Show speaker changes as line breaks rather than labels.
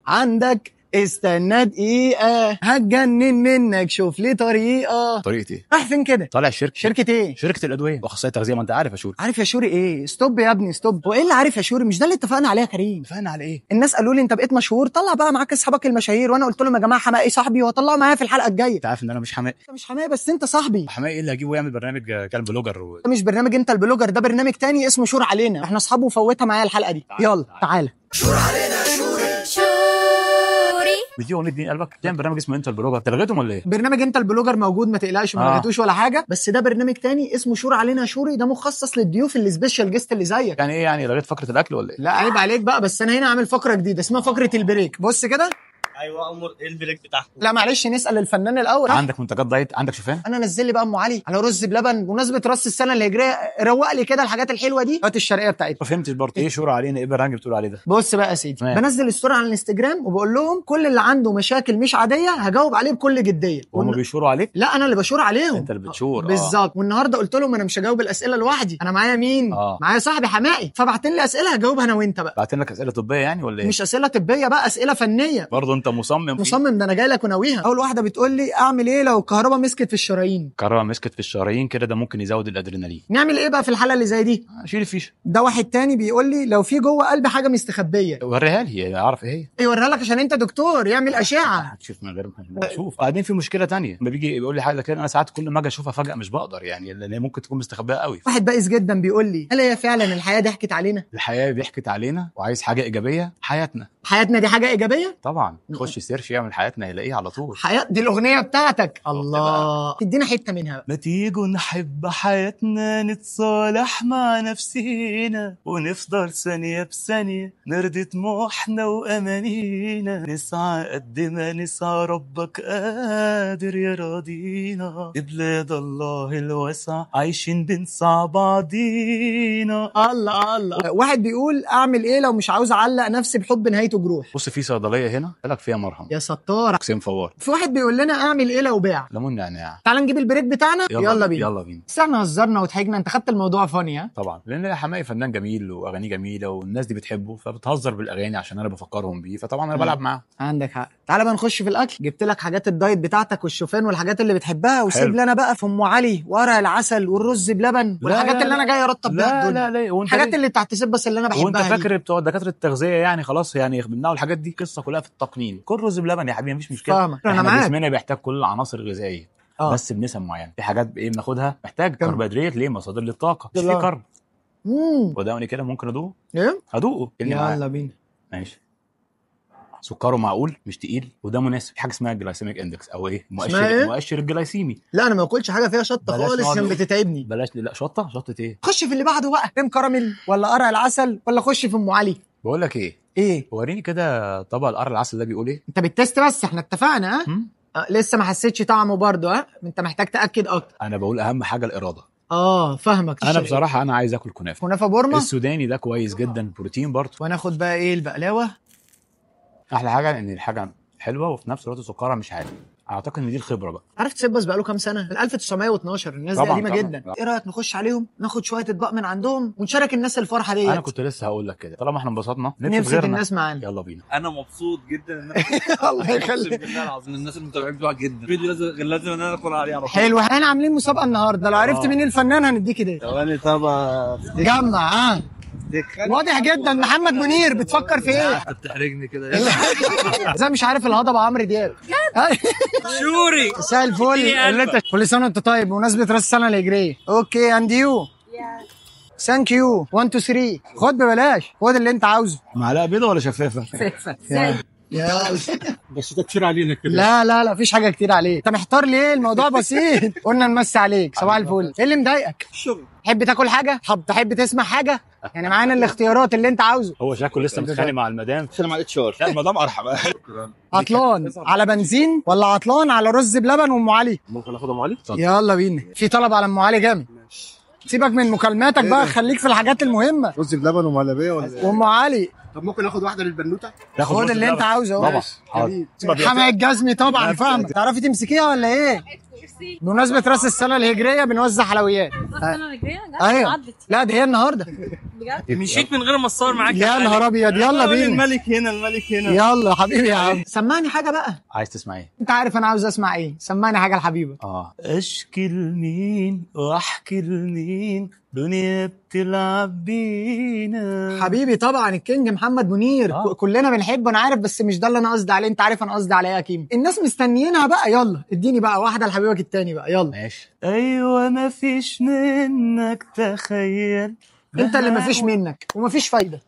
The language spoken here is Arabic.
عندك استنى دقيقة هتجنن منك، شوف لي طريقة.
طريقة ايه؟
رايح فين كده؟
طالع الشركة.
شركة ايه؟
شركة الأدوية وأخصائي التغذية، ما أنت عارف يا شوري.
عارف يا شوري ايه؟ ستوب يا ابني ستوب. هو ايه اللي عارف يا شوري؟ مش ده اللي اتفقنا عليه يا كريم؟
اتفقنا على ايه؟
الناس قالوا لي انت بقيت مشهور، طلع بقى معاك اصحابك المشاهير، وانا قلت لهم يا جماعة حماقي صاحبي وهطلعه معايا في الحلقة الجاية.
أنت عارف إن أنا مش حماقي.
انت مش حماقي بس انت صاحبي.
حماقي إيه اللي هجيبه يعمل برنامج كلام بلوجر
ده مش برنامج انت البلوجر، ده برنامج تاني اسمه شور علينا، احنا اصحابه وفوتها معايا الحلقة دي. يلا تعالى.
شور علينا شوري.
بتيجي أغنية دين قلبك تعمل برنامج اسمه أنت البلوجر، أنت لغيتهم ولا إيه؟
برنامج انت البلوجر موجود ما تقلقش، ما لغيتوش ولا حاجه، بس ده برنامج تاني اسمه شور علينا شوري، ده مخصص للضيوف اللي سبيشال جيست اللي زيك.
يعني إيه يعني لغيت فقرة الأكل ولا إيه؟
لا عيب عليك بقى، بس انا هنا عامل فقره جديده اسمها فقره البريك. بص كده.
ايوه امر، ايه البريك بتاعكم؟
لا معلش نسال الفنان الاول.
عندك منتجات دايت، عندك شوفان؟
انا نزل لي بقى ام علي على رز بلبن بمناسبه راس السنه الهجريه، روق لي كده الحاجات الحلوه دي، هات الشرقيه بتاعتنا.
ما فهمتش برضه ايه شور علينا، ايه برنامج بتقول عليه ده؟
بص بقى يا سيدي، بنزل ستوري على الانستجرام وبقول لهم كل اللي عنده مشاكل مش عاديه هجاوب عليه بكل جديه.
وهم بيشوروا عليك؟
لا انا اللي بشور عليهم.
انت اللي بتشور.
بالظبط. والنهارده قلت لهم انا مش هجاوب الاسئله لوحدي، انا معايا مين؟ معايا صاحبي حماقي، فبعتن لي اسئله هجاوبها انا وانت بقى.
بعتن لك اسئله طبيه يعني ولا ايه؟
مش اسئله طبيه بقى، اسئله فنيه.
برضه انت مصمم
ده انا جاي لك وناويها. اول واحده بتقول لي اعمل ايه لو الكهرباء مسكت في الشرايين؟
الكهرباء مسكت في الشرايين كده، ده ممكن يزود الادرينالين.
نعمل ايه بقى في الحاله اللي زي دي؟
شيل الفيشه.
ده واحد تاني بيقول لي لو في جوه قلبي حاجه مستخبيه.
وريها لي اعرف ايه هي.
يوريها لك عشان انت دكتور، يعمل اشعه.
هتشوف من غير ما اشوف. بعدين في مشكله تانية، لما بيجي بيقول لي حاجه كده انا ساعات كل ما اجي اشوفها فجاه مش بقدر، يعني لان هي ممكن تكون مستخبيه قوي.
واحد بائس جدا بيقول لي هل هي فعلا الحياه ضحكت علينا؟
الحياه ضحكت علينا، وعايز حاجه ايجابيه. حياتنا
دي حاجه ايجابيه
طبعا. خش سيرش يعمل حياتنا هيلاقيها على طول.
دي الاغنيه بتاعتك. الله، تدينا حته منها بقى.
ما تيجوا نحب حياتنا، نتصالح مع نفسينا، ونفضل ثانيه بثانيه نرضي طموحنا وامانينا، نسعى قد ما نسعى ربك قادر يراضينا، ببلاد الله الواسع عايشين بنسعى بعضينا.
الله. واحد بيقول اعمل ايه لو مش عاوز اعلق نفسي بحب نهايته جروح؟
بص في صيدليه هنا قالك فيها مرهم
يا ستار
اقسم فوار.
في واحد بيقول لنا اعمل ايه لو باع
ليمون نعناع.
تعال نجيب البريك بتاعنا. يلا بينا.
بس
احنا هزرنا وضحكنا، انت خدت الموضوع فاني. ها
طبعا، لان حماقي فنان جميل واغانيه جميله والناس دي بتحبه، فبتهزر بالاغاني عشان انا بفكرهم بيه، فطبعا انا بلعب معاه.
عندك حق. تعال بقى نخش في الاكل. جبت لك حاجات الدايت بتاعتك والشوفان والحاجات اللي بتحبها، وسيب لنا بقى في ام علي ورق العسل والرز بلبن والحاجات اللي انا جاي ارطب بيها الدنيا.
لا
الحاجات اللي تحت سيب بس اللي انا بحبها.
وانت فاكر بتوع دكاتره التغذيه يعني خلاص يعني بيمنعوا الحاجات دي؟ القصه كلها في التقنين. كل رز بلبن يا حبيبي مفيش مشكله.
فاهمك انا معاك.
جسمنا بيحتاج كل العناصر الغذائيه بس بنسب معينه. في حاجات ايه بناخدها محتاج كربوهيدرات، ليه؟ مصادر للطاقه، مش في كرب. ودقني كده ممكن ادوقه.
ايه
هدوقه.
يلا بينا.
ماشي. سكره معقول مش تقيل وده مناسب. في حاجه اسمها الجلايسيميك اندكس او ايه مؤشر الجلايسيمي.
لا انا ما باكلش حاجه فيها شطه خالص عشان بتتعبني.
بلاش. لا شطه ايه؟
خش في اللي بعده بقى. كريم كراميل ولا قرع العسل ولا خش في ام علي؟
بقول لك ايه وريني كده طبق القرع العسل ده بيقول ايه.
انت بتست بس احنا اتفقنا. لسه ما حسيتش طعمه برضه. انت محتاج تاكد اكتر.
انا بقول اهم حاجه الاراده.
فاهمك.
انا بصراحه انا عايز اكل كنافه
بورما.
السوداني ده كويس جدا، بروتين برضه.
وناخد بقى ايه البقلاوه.
احلى حاجه ان الحاجه حلوه وفي نفس الوقت سكرها مش عالي. اعتقد ان دي الخبره بقى.
عارف تسبس بقى له كام سنه؟ من 1912. الناس دي قديمه جدا. ايه رايك نخش عليهم ناخد شويه اطباق من عندهم ونشارك الناس الفرحه ديت؟
انا كنت لسه هقول لك كده، طالما احنا انبسطنا
نفسد الناس معانا.
يلا بينا.
انا مبسوط جدا ان
الله يخليك.
بالله العظيم الناس المتابعين بتوعك جدا. فيديو لازم ان انا ادخل عليه على طول.
حلو. احنا عاملين مسابقه النهارده، لو عرفت مين الفنان هنديك ده.
ثواني طبعا
جمع. واضح جدا محمد منير بتفكر في ايه؟
انت بتحرجني كده.
زي مش عارف الهضبه عمرو دياب.
شوري
مساء الفل. اللي انت كل سنه وانت طيب بمناسبه راس السنه الهجريه. اوكي اند يو. ثانك يو 1 2 3. خد ببلاش، خد اللي انت عاوزه.
معلقه بيضه ولا شفافه؟
بس ده كتير علينا كده.
لا مفيش حاجه كتير عليك. انت محتار ليه؟ الموضوع بسيط. قلنا نمسي عليك. صباح الفل. ايه اللي مضايقك؟
الشغل.
تحب تاكل حاجه؟ تحب تسمع حاجه؟ يعني معانا الاختيارات اللي انت عاوزه.
هو شكله لسه متخانق مع المدام.
سلام على الاتشار.
لا المدام ارحم.
عطلان على بنزين ولا عطلان على رز بلبن وام علي؟
ممكن اخد ام علي؟
يلا بينا. في طلب على ام علي جامد. سيبك من مكالماتك بقى، خليك في الحاجات المهمه.
رز بلبن ومهلبيه ولا
وام علي.
طب ممكن اخد واحده للبنوته؟
خد اللي انت عاوزه اهو.
طبعا حاضر.
حماية الجزمي طبعا. فاهمك. تعرفي تمسكيها ولا ايه؟ بمناسبة راس السنة الهجرية بنوزع حلويات.
راس السنة الهجرية؟
ايوه. لا دي هي النهارده.
بجد مشيت من غير ما اتصور معاك
يا نهار ابيض، يلا بينا.
الملك هنا، الملك هنا.
يلا حبيبي يا عم، سمعني حاجه بقى.
عايز تسمع ايه؟
انت عارف انا عاوز اسمع ايه، سمعني حاجه لحبيبك.
اشكي لمين واحكي لمين، دنيا بتلعب بينا.
حبيبي طبعا الكينج محمد منير. كلنا بنحبه انا عارف، بس مش ده اللي انا قصدي عليه. انت عارف انا قصدي على ايه يا كيم؟ الناس مستنيينها بقى، يلا اديني بقى واحده لحبيبك التاني بقى، يلا.
ماشي. ايوه مفيش منك تخيل،
انت اللي مفيش منك ومفيش فايده.